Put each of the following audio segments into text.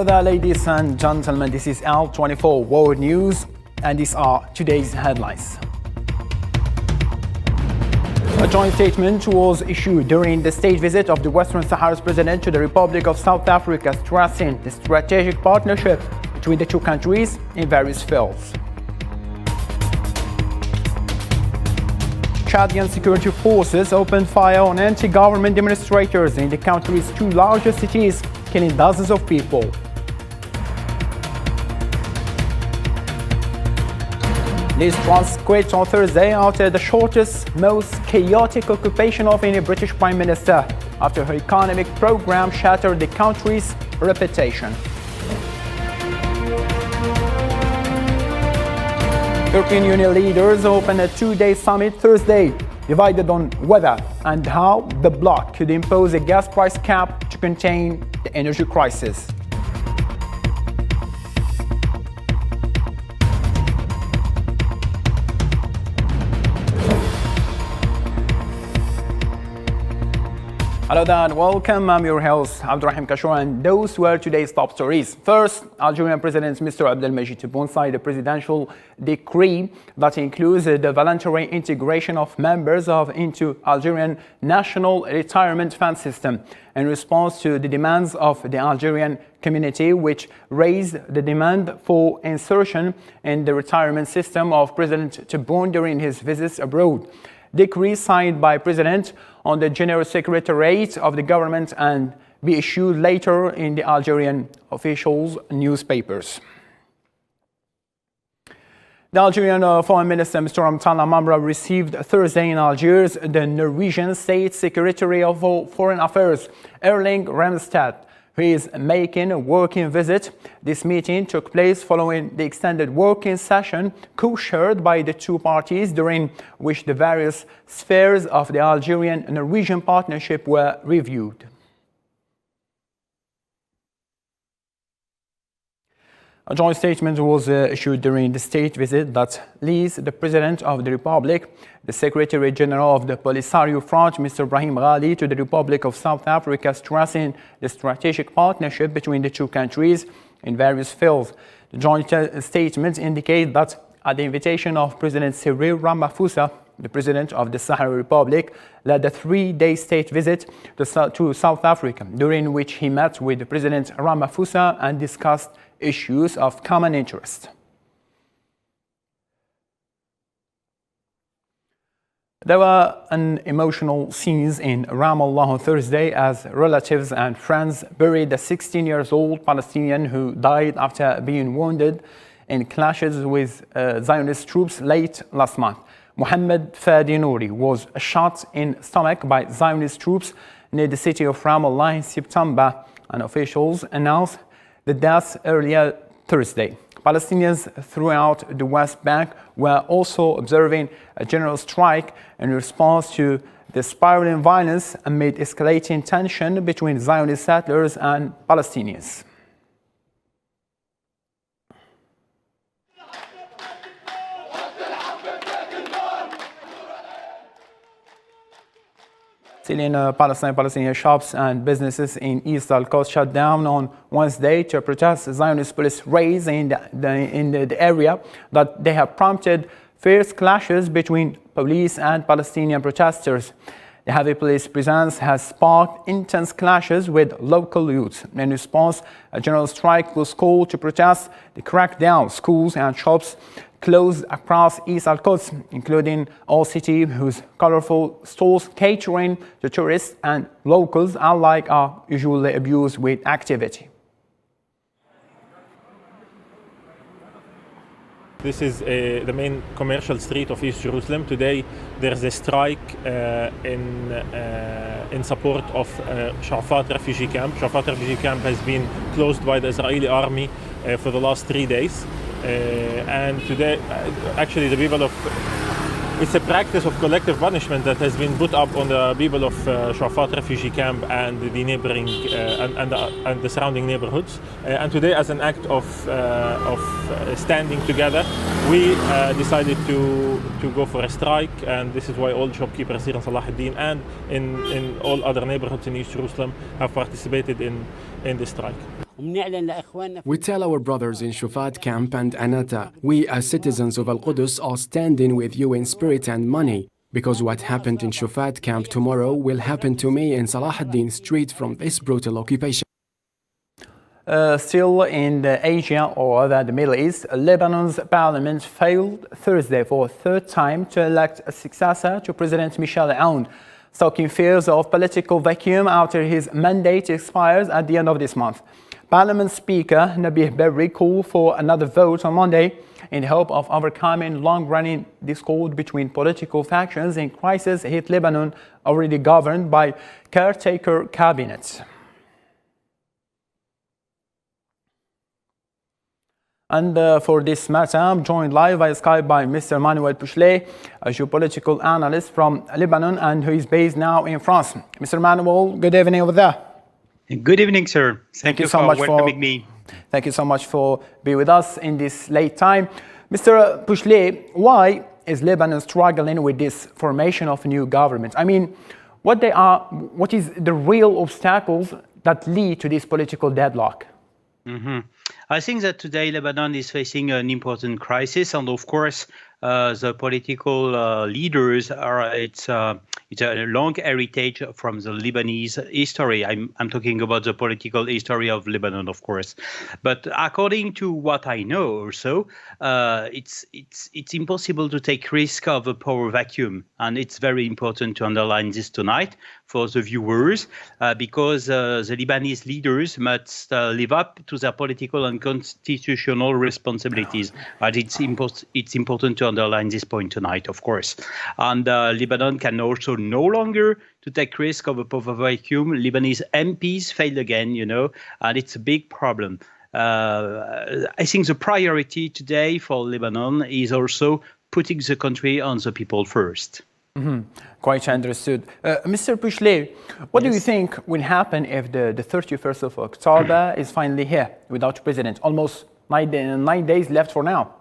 Hello there, ladies and gentlemen. This is L24 World News, and these are today's headlines. A joint statement was issued during the state visit of the Western Sahara's president to the Republic of South Africa, stressing the strategic partnership between the two countries in various fields. Chadian security forces opened fire on anti-government demonstrators in the country's two largest cities, killing dozens of people. Liz Truss quit on Thursday after the shortest, most chaotic occupation of any British Prime Minister, after her economic program shattered the country's reputation. European Union leaders opened a two-day summit Thursday, divided on whether and how the bloc could impose a gas price cap to contain the energy crisis. Hello there and welcome. I'm your host Abdurrahim Kashour, and those were today's top stories. First, Algerian President Mr. Abdelmajid Tebboune signed a presidential decree that includes the voluntary integration of members into Algerian National Retirement Fund system in response to the demands of the Algerian community, which raised the demand for insertion in the retirement system of President Tebboune during his visits abroad. Decree signed by President on the General Secretariat of the government and be issued later in the Algerian officials' newspapers. The Algerian Foreign Minister, Mr. Ramtana Mamra, received Thursday in Algiers the Norwegian State Secretary of Foreign Affairs, Erling Remstad, who is making a working visit. This meeting took place following the extended working session co-chaired by the two parties, during which the various spheres of the Algerian-Norwegian partnership were reviewed. A joint statement was issued during the state visit that leads the President of the Republic, the Secretary General of the Polisario Front, Mr. Brahim Ghali, to the Republic of South Africa, stressing the strategic partnership between the two countries in various fields. The joint statement indicates that at the invitation of President Cyril Ramaphosa, the President of the Sahara Republic led a three-day state visit to South Africa, during which he met with President Ramaphosa and discussed issues of common interest. There were emotional scenes in Ramallah on Thursday as relatives and friends buried a 16-year-old Palestinian who died after being wounded in clashes with Zionist troops late last month. Mohammed Fadi Nouri was shot in the stomach by Zionist troops near the city of Ramallah in September, and officials announced the deaths earlier Thursday. Palestinians throughout the West Bank were also observing a general strike in response to the spiraling violence amid escalating tension between Zionist settlers and Palestinians. Palestinian shops and businesses in East Al-Quds shut down on Wednesday to protest Zionist police raids in the area that they have prompted fierce clashes between police and Palestinian protesters. The heavy police presence has sparked intense clashes with local youth. In response, a general strike was called to protest the crackdown. Schools and shops closed across East Al-Quds, including All City, whose colorful stores catering to tourists and locals alike are usually abused with activity. This is the main commercial street of East Jerusalem. Today there's a strike in support of Shafat refugee camp. Shafat refugee camp has been closed by the Israeli army for the last 3 days. And today, actually, the people of it's a practice of collective punishment that has been put up on the people of Shafat refugee camp and the neighboring and the surrounding neighborhoods. And today, as an act of standing together, we decided to go for a strike, and this is why all shopkeepers here in Salah ad-Din and in all other neighborhoods in East Jerusalem have participated in this strike. We tell our brothers in Shufat camp and Anata, we as citizens of Al-Qudus are standing with you in spirit and money, because what happened in Shufat camp tomorrow will happen to me in Salah ad-Din street from this brutal occupation. Still in Asia or the Middle East, Lebanon's parliament failed Thursday for a third time to elect a successor to President Michel Aoun, stoking fears of political vacuum after his mandate expires at the end of this month. Parliament Speaker Nabih Berri called for another vote on Monday in the hope of overcoming long-running discord between political factions in crisis-hit Lebanon, already governed by caretaker cabinets. And for this matter, I'm joined live via Skype by Mr. Manuel Pouchelet, a geopolitical analyst from Lebanon and who is based now in France. Mr. Manuel, good evening over there. Good evening, sir. Thank you so much for welcoming me. Thank you so much for being with us in this late time. Mr. Pouchelet, why is Lebanon struggling with this formation of a new government? I mean, what is the real obstacles that lead to this political deadlock? I think that today Lebanon is facing an important crisis, and of course, the political leaders are it's a long heritage from the Lebanese history. I'm talking about the political history of Lebanon, of course. But according to what I know, also, it's impossible to take risk of a power vacuum, and it's very important to underline this tonight for the viewers, because the Lebanese leaders must live up to their political and constitutional responsibilities. But it's important to underline this point tonight, of course. And Lebanon can also no longer to take risk of a power vacuum. Lebanese MPs failed again, and it's a big problem. I think the priority today for Lebanon is also putting the country on the people first. Quite understood. Mr. Pouchelet, what do you think will happen if the 31st of October is finally here without president? Almost 9 days left for now.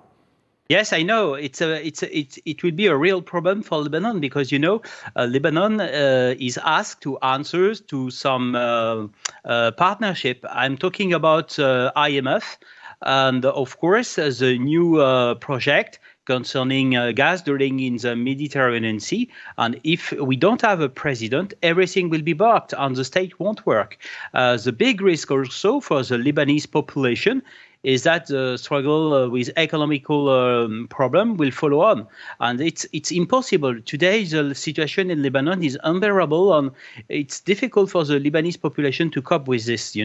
Yes, I know. It will be a real problem for Lebanon because, Lebanon is asked to answer to some partnership. I'm talking about IMF and, of course, the new project concerning gas drilling in the Mediterranean Sea. And if we don't have a president, everything will be blocked and the state won't work. The big risk also for the Lebanese population is that the struggle with economical problem will follow on. And it's impossible. Today, the situation in Lebanon is unbearable, and it's difficult for the Lebanese population to cope with this,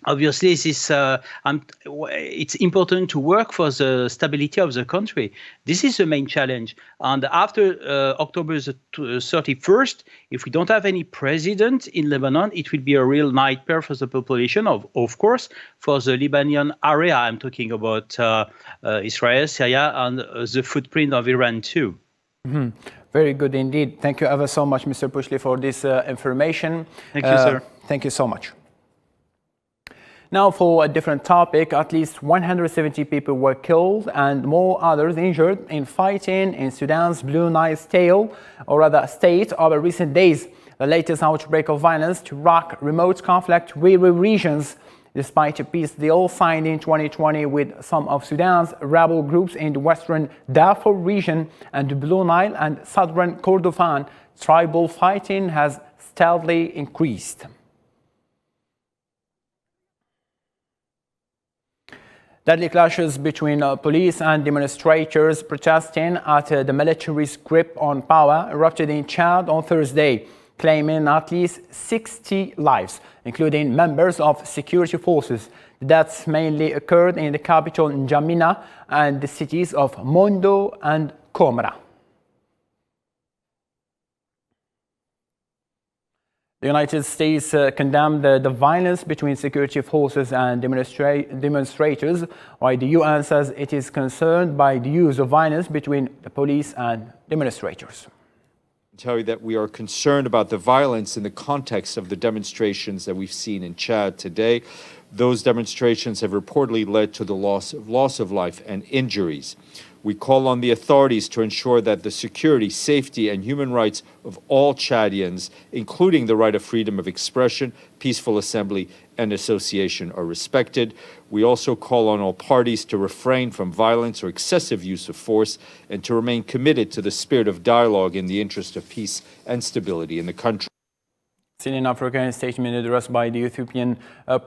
Obviously, it's important to work for the stability of the country. This is the main challenge. And after October the 31st, if we don't have any president in Lebanon, it will be a real nightmare for the population, of course, for the Lebanese area. I'm talking about Israel, Syria, and the footprint of Iran too. Very good indeed. Thank you ever so much, Mr. Pouchelet, for this information. Thank you, sir. Thank you so much. Now for a different topic, at least 170 people were killed and more others injured in fighting in Sudan's Blue Nile state over recent days. The latest outbreak of violence to rock remote conflict-weary regions, despite a peace deal signed in 2020 with some of Sudan's rebel groups in the western Darfur region and the Blue Nile and southern Kordofan. Tribal fighting has steadily increased. Deadly clashes between police and demonstrators protesting at the military's grip on power erupted in Chad on Thursday, claiming at least 60 lives, including members of security forces. The deaths mainly occurred in the capital N'Djamena and the cities of Mondo and Komra. The United States condemned the violence between security forces and demonstrators, while the UN says it is concerned by the use of violence between the police and demonstrators. I tell you that we are concerned about the violence in the context of the demonstrations that we've seen in Chad today. Those demonstrations have reportedly led to the loss of life and injuries. We call on the authorities to ensure that the security, safety, and human rights of all Chadians, including the right of freedom of expression, peaceful assembly, and association, are respected. We also call on all parties to refrain from violence or excessive use of force and to remain committed to the spirit of dialogue in the interest of peace and stability in the country. Still in Africa, a statement addressed by the Ethiopian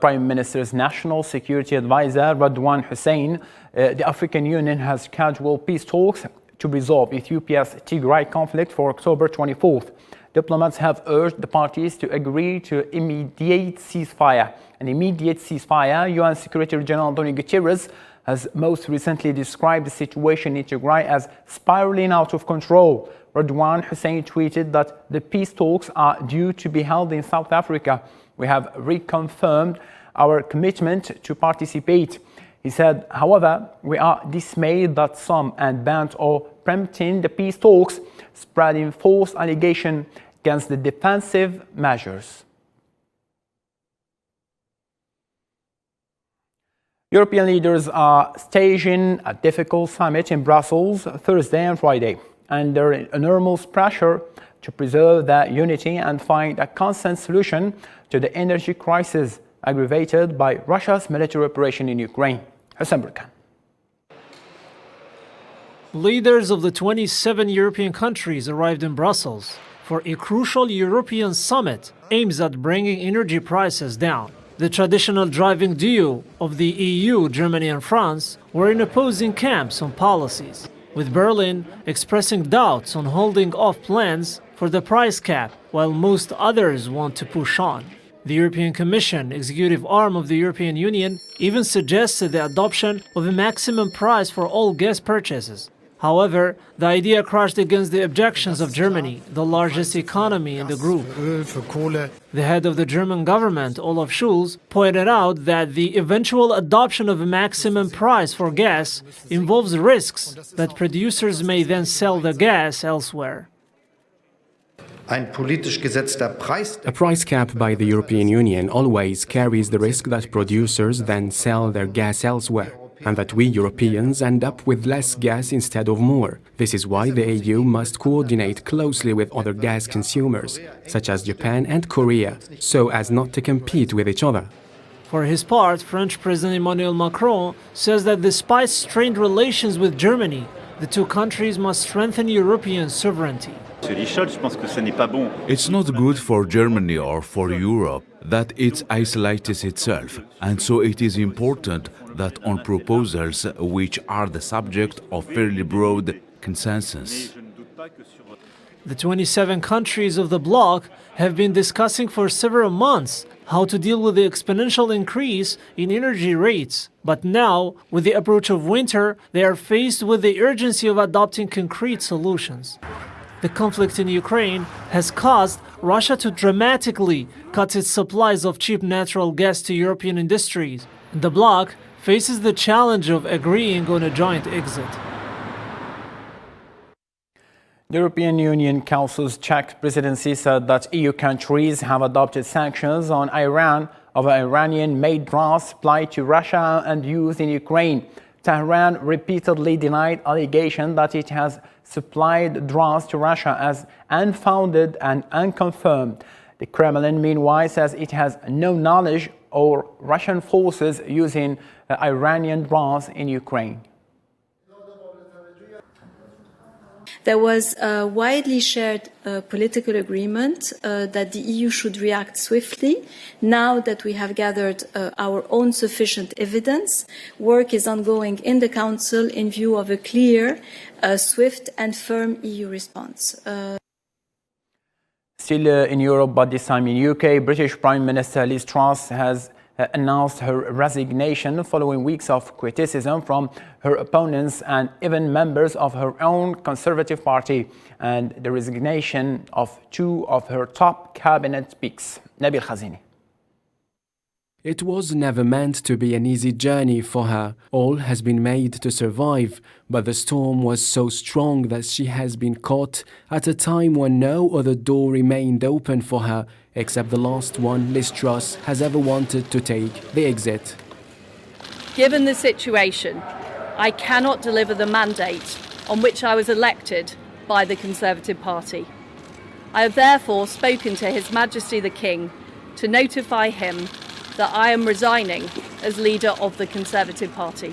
Prime Minister's National Security Advisor, Radwan Hussein, the African Union has scheduled peace talks to resolve Ethiopia's Tigray conflict for October 24th. Diplomats have urged the parties to agree to immediate ceasefire. An immediate ceasefire, UN Secretary General Antonio Guterres has most recently described the situation in Tigray as spiraling out of control. Radwan Hussein tweeted that the peace talks are due to be held in South Africa. We have reconfirmed our commitment to participate. He said, however, we are dismayed that some and bent on preempting the peace talks, spreading false allegations against the defensive measures. European leaders are staging a difficult summit in Brussels Thursday and Friday, under enormous pressure to preserve that unity and find a constant solution to the energy crisis aggravated by Russia's military operation in Ukraine. Hassan Burkan. Leaders of the 27 European countries arrived in Brussels for a crucial European summit aimed at bringing energy prices down. The traditional driving duo of the EU, Germany and France, were in opposing camps on policies, with Berlin expressing doubts on holding off plans for the price cap, while most others want to push on. The European Commission, executive arm of the European Union, even suggested the adoption of a maximum price for all gas purchases. However, the idea crashed against the objections of Germany, the largest economy in the group. The head of the German government, Olaf Scholz, pointed out that the eventual adoption of a maximum price for gas involves risks that producers may then sell the gas elsewhere. A price cap by the European Union always carries the risk that producers then sell their gas elsewhere, and that we Europeans end up with less gas instead of more. This is why the EU must coordinate closely with other gas consumers, such as Japan and Korea, so as not to compete with each other. For his part, French President Emmanuel Macron says that despite strained relations with Germany, the two countries must strengthen European sovereignty. It's not good for Germany or for Europe that it isolates itself, and so it is important that on proposals which are the subject of fairly broad consensus. The 27 countries of the bloc have been discussing for several months how to deal with the exponential increase in energy rates. But now, with the approach of winter, they are faced with the urgency of adopting concrete solutions. The conflict in Ukraine has caused Russia to dramatically cut its supplies of cheap natural gas to European industries. The bloc faces the challenge of agreeing on a joint exit. The European Union Council's Czech presidency said that EU countries have adopted sanctions on Iran over Iranian-made drones supplied to Russia and used in Ukraine. Tehran repeatedly denied allegations that it has supplied drones to Russia as unfounded and unconfirmed. The Kremlin, meanwhile, says it has no knowledge of Russian forces using Iranian drones in Ukraine. There was a widely shared political agreement that the EU should react swiftly. Now that we have gathered our own sufficient evidence, work is ongoing in the Council in view of a clear, swift and firm EU response. Still in Europe, but this time in UK, British Prime Minister Liz Truss has announced her resignation following weeks of criticism from her opponents and even members of her own Conservative Party, and the resignation of two of her top cabinet picks. Nabil Khazini. It was never meant to be an easy journey for her. All has been made to survive, but the storm was so strong that she has been caught at a time when no other door remained open for her, except the last one Liz Truss has ever wanted to take, the exit. Given the situation, I cannot deliver the mandate on which I was elected by the Conservative Party. I have therefore spoken to His Majesty the King to notify him that I am resigning as leader of the Conservative Party.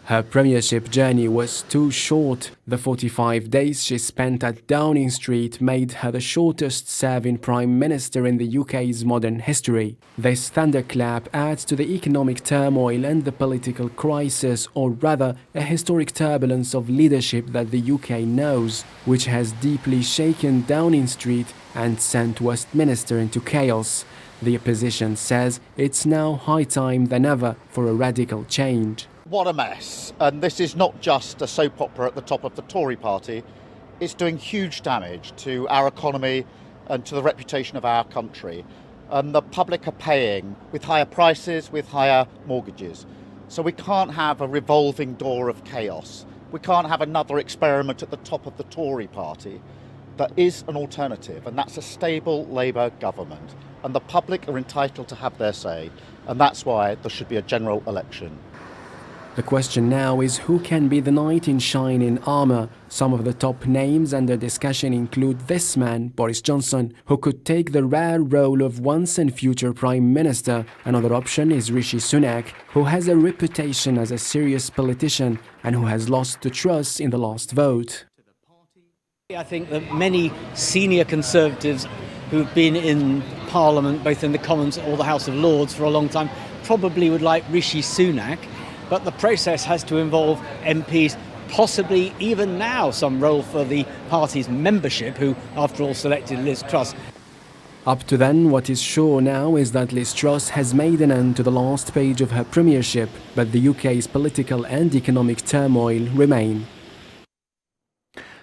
Her premiership journey was too short. The 45 days she spent at Downing Street made her the shortest-serving Prime Minister in the UK's modern history. This thunderclap adds to the economic turmoil and the political crisis, or rather, a historic turbulence of leadership that the UK knows, which has deeply shaken Downing Street and sent Westminster into chaos. The opposition says it's now high time than ever for a radical change. What a mess. And this is not just a soap opera at the top of the Tory party. It's doing huge damage to our economy and to the reputation of our country. And the public are paying with higher prices, with higher mortgages. So we can't have a revolving door of chaos. We can't have another experiment at the top of the Tory party. There is an alternative, and that's a stable Labour government. And the public are entitled to have their say. And that's why there should be a general election. The question now is who can be the knight in shining armour. Some of the top names under discussion include this man, Boris Johnson, who could take the rare role of once and future Prime Minister. Another option is Rishi Sunak, who has a reputation as a serious politician and who has lost the trust in the last vote. I think that many senior Conservatives who've been in Parliament, both in the Commons or the House of Lords for a long time, probably would like Rishi Sunak. But the process has to involve MPs, possibly even now some role for the party's membership, who, after all, selected Liz Truss. Up to then, what is sure now is that Liz Truss has made an end to the last page of her premiership, but the UK's political and economic turmoil remain.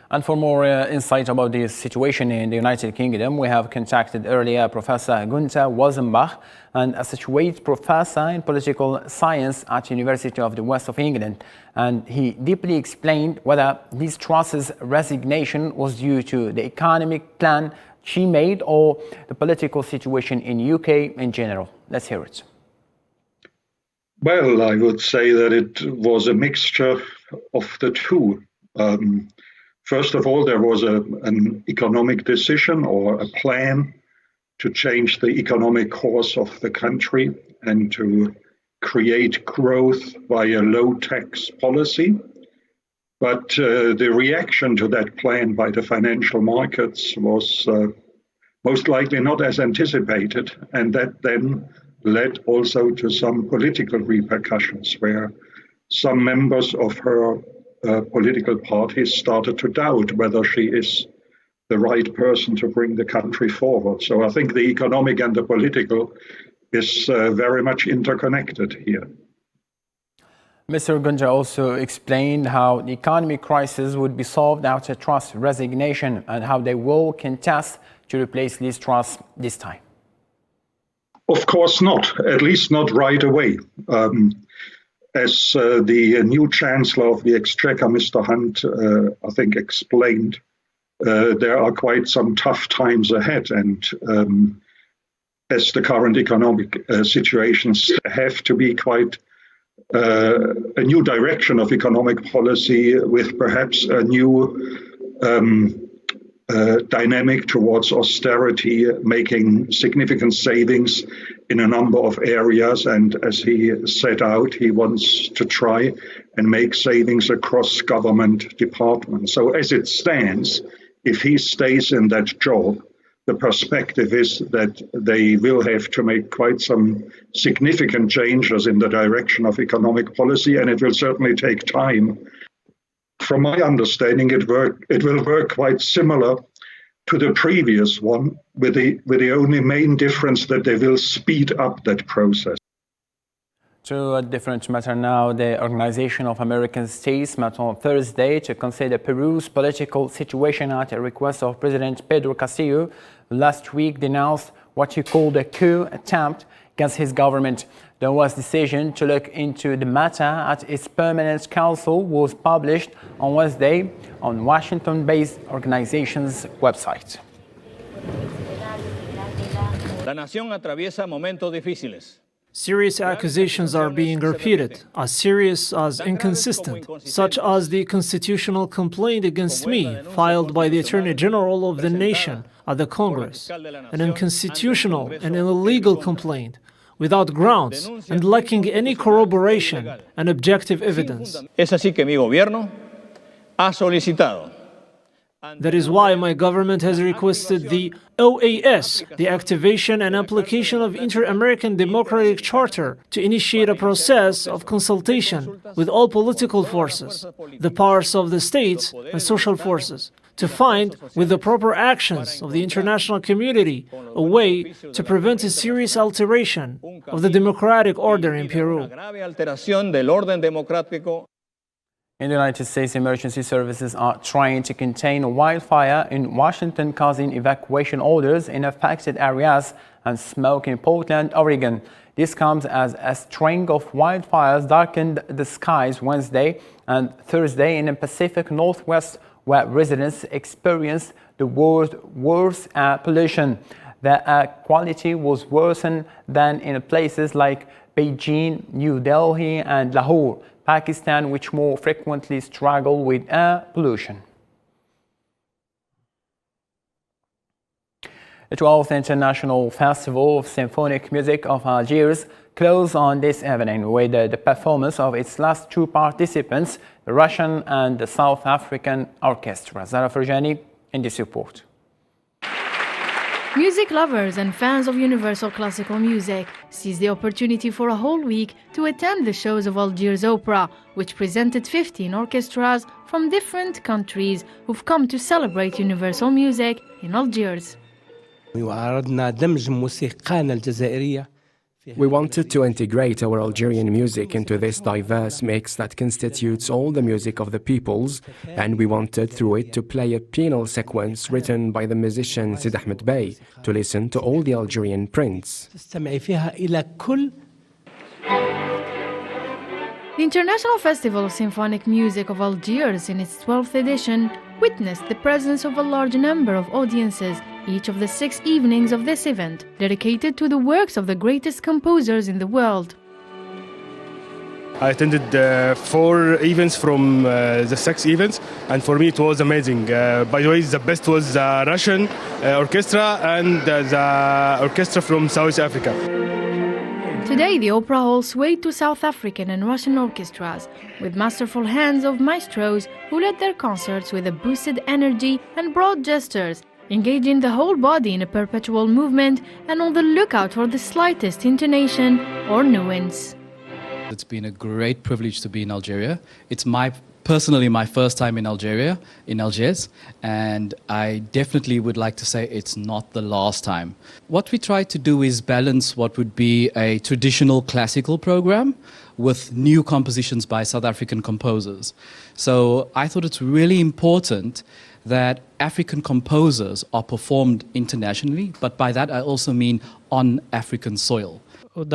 And for more insight about this situation in the United Kingdom, we have contacted earlier Professor Günther Wassenbach, an associate professor in political science at University of the West of England. And he deeply explained whether Liz Truss's resignation was due to the economic plan she made or the political situation in UK in general. Let's hear it. Well, I would say that it was a mixture of the two. First of all, there was an economic decision or a plan to change the economic course of the country and to create growth via low-tax policy. But the reaction to that plan by the financial markets was most likely not as anticipated, and that then led also to some political repercussions where some members of her political parties started to doubt whether she is the right person to bring the country forward. So I think the economic and the political is very much interconnected here. Mr. Günther also explained how the economic crisis would be solved after Truss' resignation and how they will contest to replace Liz Truss this time. Of course not, at least not right away. As the new Chancellor of the Exchequer, Mr. Hunt, I think explained, there are quite some tough times ahead, and as the current economic situations have to be quite a new direction of economic policy with perhaps a new dynamic towards austerity, making significant savings in a number of areas. And as he set out, he wants to try and make savings across government departments. So as it stands, if he stays in that job, the perspective is that they will have to make quite some significant changes in the direction of economic policy, and it will certainly take time. From my understanding, it will work quite similar to the previous one, with the only main difference that they will speed up that process. To a different matter now, the Organization of American States met on Thursday to consider Peru's political situation at a request of President Pedro Castillo, who last week denounced what he called a coup attempt against his government. The U.S. decision to look into the matter at its Permanent Council was published on Wednesday on Washington-based organization's website. La nación atraviesa momentos difíciles. Serious accusations are being repeated, as serious as inconsistent, such as the constitutional complaint against me filed by the Attorney General of the nation at the Congress, an unconstitutional and illegal complaint without grounds and lacking any corroboration and objective evidence. Es así que mi gobierno ha solicitado. That is why my government has requested the OAS, the activation and application of Inter-American Democratic Charter, to initiate a process of consultation with all political forces, the powers of the states and social forces, to find, with the proper actions of the international community, a way to prevent a serious alteration of the democratic order in Peru. In the United States, emergency services are trying to contain a wildfire in Washington, causing evacuation orders in affected areas and smoke in Portland, Oregon. This comes as a string of wildfires darkened the skies Wednesday and Thursday in the Pacific Northwest, where residents experienced the worst pollution. The air quality was worse than in places like Beijing, New Delhi, and Lahore, Pakistan, which more frequently struggle with air pollution. The 12th International Festival of Symphonic Music of Algiers closed on this evening with the performance of its last two participants, the Russian and the South African orchestra. Zara Farjani in this report. Music lovers and fans of universal classical music seized the opportunity for a whole week to attend the shows of Algiers Opera, which presented 15 orchestras from different countries who've come to celebrate universal music in Algiers. We wanted to integrate our Algerian music into this diverse mix that constitutes all the music of the peoples, and we wanted through it to play a penal sequence written by the musician Sid Ahmed Bey to listen to all the Algerian prints. The International Festival of Symphonic Music of Algiers, in its 12th edition, witnessed the presence of a large number of audiences each of the 6 evenings of this event, dedicated to the works of the greatest composers in the world. I attended 4 events from the 6 events, and for me it was amazing. By the way, the best was the Russian orchestra and the orchestra from South Africa. Today, the Opera Hall swayed to South African and Russian orchestras, with masterful hands of maestros who led their concerts with a boosted energy and broad gestures, engaging the whole body in a perpetual movement and on the lookout for the slightest intonation or nuance. It's been a great privilege to be in Algeria. It's personally my first time in Algiers, and I definitely would like to say it's not the last time. What we try to do is balance what would be a traditional classical program with new compositions by South African composers. So I thought it's really important that African composers are performed internationally, but by that I also mean on African soil. I'm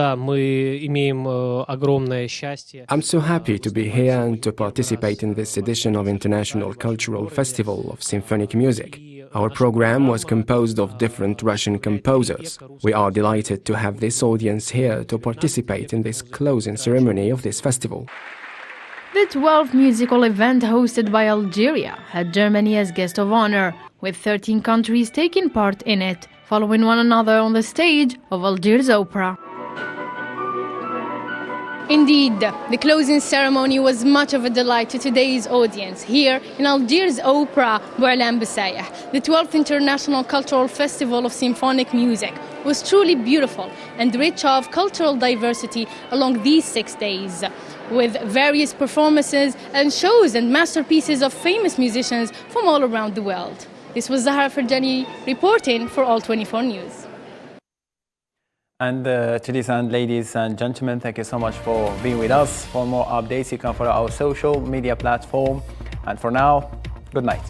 so happy to be here and to participate in this edition of International Cultural Festival of Symphonic Music. Our program was composed of different Russian composers. We are delighted to have this audience here to participate in this closing ceremony of this festival. The 12th musical event hosted by Algeria had Germany as guest of honor, with 13 countries taking part in it, following one another on the stage of Algiers Opera. Indeed, the closing ceremony was much of a delight to today's audience here in Algiers Opera Boualem Bessaïh. The 12th International Cultural Festival of Symphonic Music was truly beautiful and rich of cultural diversity along these 6 days, with various performances and shows and masterpieces of famous musicians from all around the world. This was Zahra Farjani reporting for All 24 News. And to this end, ladies and gentlemen, thank you so much for being with us. For more updates, you can follow our social media platform. And for now, good night.